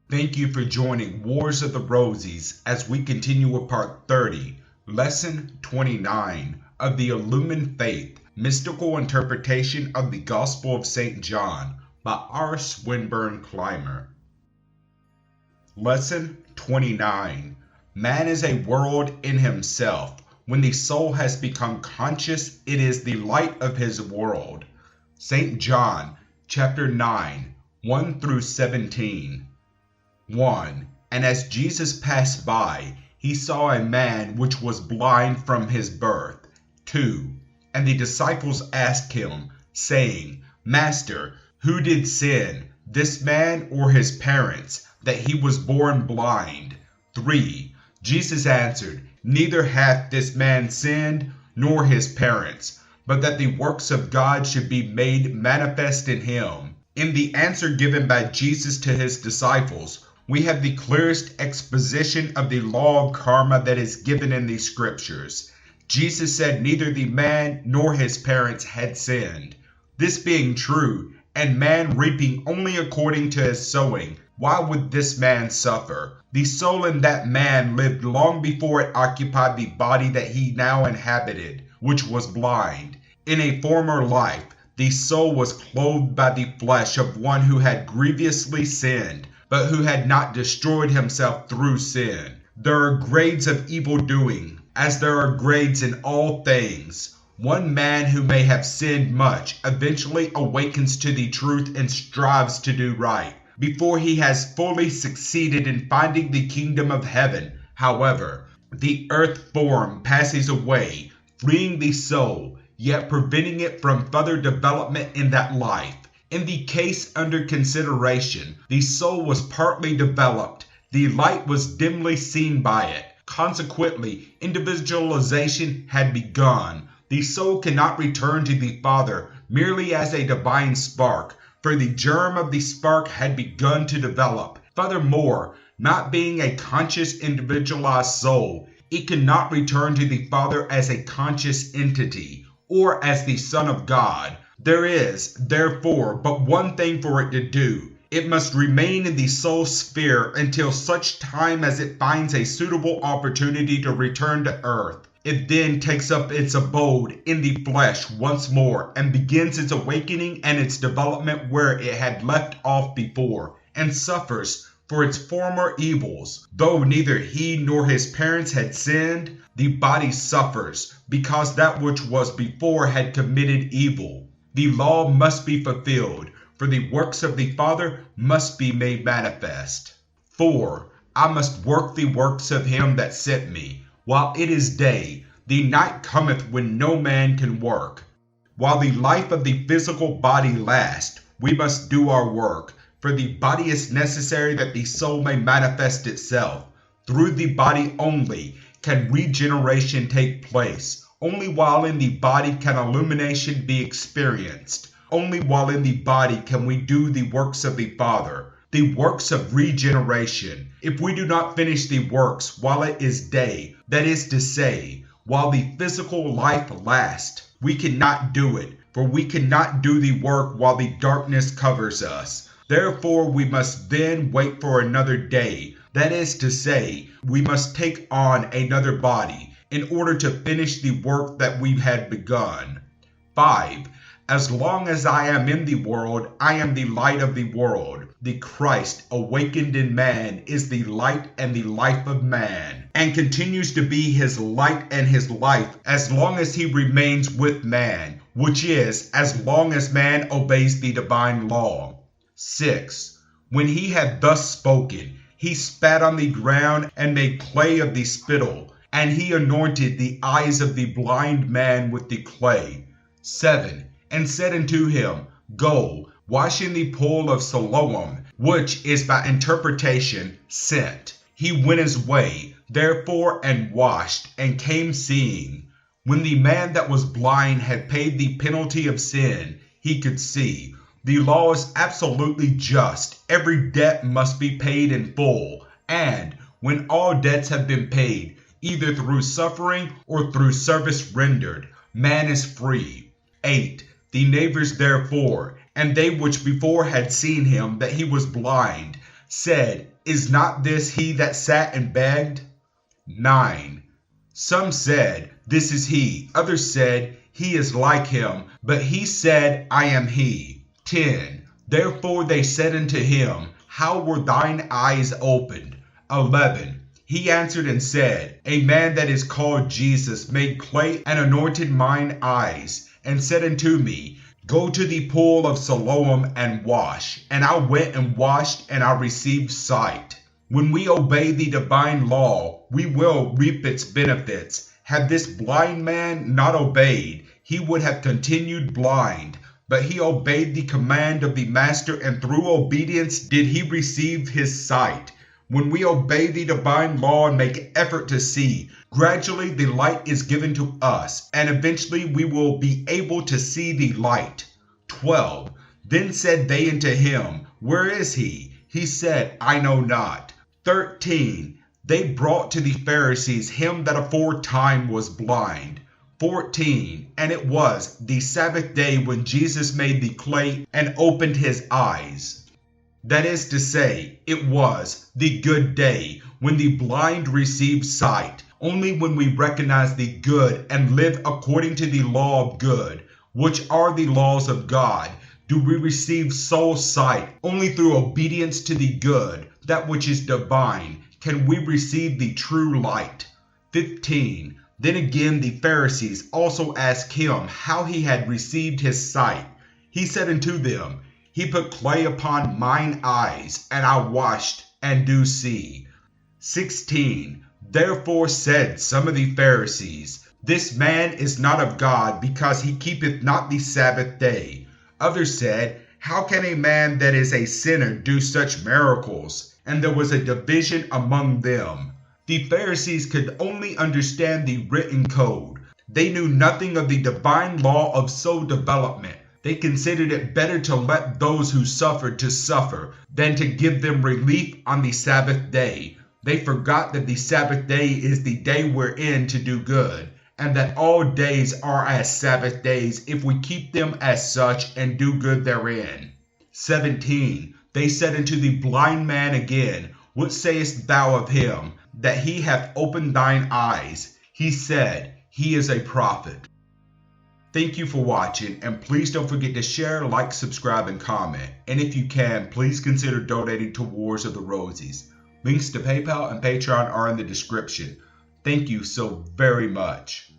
Thank you for joining Wars of the Rosies as we continue with part 30, lesson 29 of the Illuminated Faith, Mystical Interpretation of the Gospel of St. John by R. Swinburne Clymer. Lesson 29. Man is a world in himself. When the soul has become conscious, it is the light of his world. St. John, chapter 9, 1 through 17. 1. And as Jesus passed by, he saw a man which was blind from his birth. 2. And the disciples asked him, saying, Master, who did sin, this man or his parents, that he was born blind? 3. Jesus answered, Neither hath this man sinned, nor his parents, but that the works of God should be made manifest in him. In the answer given by Jesus to his disciples, we have the clearest exposition of the law of karma that is given in the scriptures. Jesus said neither the man nor his parents had sinned. This being true, and man reaping only according to his sowing, why would this man suffer? The soul in that man lived long before it occupied the body that he now inhabited, which was blind. In a former life, the soul was clothed by the flesh of one who had grievously sinned, but who had not destroyed himself through sin. There are grades of evil doing, as there are grades in all things. One man who may have sinned much eventually awakens to the truth and strives to do right, before he has fully succeeded in finding the kingdom of heaven. However, the earth form passes away, freeing the soul, yet preventing it from further development in that life. In the case under consideration, the soul was partly developed. The light was dimly seen by it. Consequently, individualization had begun. The soul cannot return to the Father merely as a divine spark, for the germ of the spark had begun to develop. Furthermore, not being a conscious individualized soul, it cannot return to the Father as a conscious entity, or as the Son of God. There is, therefore, but one thing for it to do. It must remain in the soul sphere until such time as it finds a suitable opportunity to return to earth. It then takes up its abode in the flesh once more and begins its awakening and its development where it had left off before, and suffers for its former evils. Though neither he nor his parents had sinned, the body suffers because that which was before had committed evil. The law must be fulfilled, for the works of the Father must be made manifest. 4. I must work the works of him that sent me. While it is day, the night cometh when no man can work. While the life of the physical body lasts, we must do our work, for the body is necessary that the soul may manifest itself. Through the body only can regeneration take place. Only while in the body can illumination be experienced. Only while in the body can we do the works of the Father, the works of regeneration. If we do not finish the works while it is day, that is to say, while the physical life lasts, we cannot do it, for we cannot do the work while the darkness covers us. Therefore, we must then wait for another day. That is to say, we must take on another body in order to finish the work that we had begun. 5. As long as I am in the world, I am the light of the world. The Christ awakened in man is the light and the life of man, and continues to be his light and his life as long as he remains with man, which is, as long as man obeys the divine law. 6. When he had thus spoken, he spat on the ground and made clay of the spittle, and he anointed the eyes of the blind man with the clay. 7. And said unto him, Go, wash in the pool of Siloam, which is by interpretation sent. He went his way, therefore, and washed, and came seeing. When the man that was blind had paid the penalty of sin, he could see. The law is absolutely just. Every debt must be paid in full, and when all debts have been paid, either through suffering or through service rendered, man is free. 8. The neighbors therefore, and they which before had seen him that he was blind, said, Is not this he that sat and begged? 9. Some said, This is he. Others said, He is like him. But he said, I am he. 10. Therefore they said unto him, How were thine eyes opened? 11. He answered and said, A man that is called Jesus made clay and anointed mine eyes, and said unto me, Go to the pool of Siloam and wash. And I went and washed, and I received sight. When we obey the divine law, we will reap its benefits. Had this blind man not obeyed, he would have continued blind. But he obeyed the command of the Master, and through obedience did he receive his sight. When we obey the divine law and make effort to see, gradually the light is given to us, and eventually we will be able to see the light. 12. Then said they unto him, Where is he? He said, I know not. 13. They brought to the Pharisees him that aforetime was blind. 14. And it was the Sabbath day when Jesus made the clay and opened his eyes. That is to say, it was the good day when the blind received sight. Only when we recognize the good and live according to the law of good, which are the laws of God, do we receive soul sight. Only through obedience to the good, that which is divine, can we receive the true light. 15. Then again the Pharisees also asked him how he had received his sight. He said unto them, He put clay upon mine eyes, and I washed, and do see. 16. Therefore said some of the Pharisees, This man is not of God, because he keepeth not the Sabbath day. Others said, How can a man that is a sinner do such miracles? And there was a division among them. The Pharisees could only understand the written code. They knew nothing of the divine law of soul development. They considered it better to let those who suffered to suffer than to give them relief on the Sabbath day. They forgot that the Sabbath day is the day we're in to do good, and that all days are as Sabbath days if we keep them as such and do good therein. 17. They said unto the blind man again, What sayest thou of him, that he hath opened thine eyes? He said, He is a prophet. Thank you for watching, and please don't forget to share, like, subscribe, and comment. And if you can, please consider donating to Wars of the Rosies. Links to PayPal and Patreon are in the description. Thank you so very much.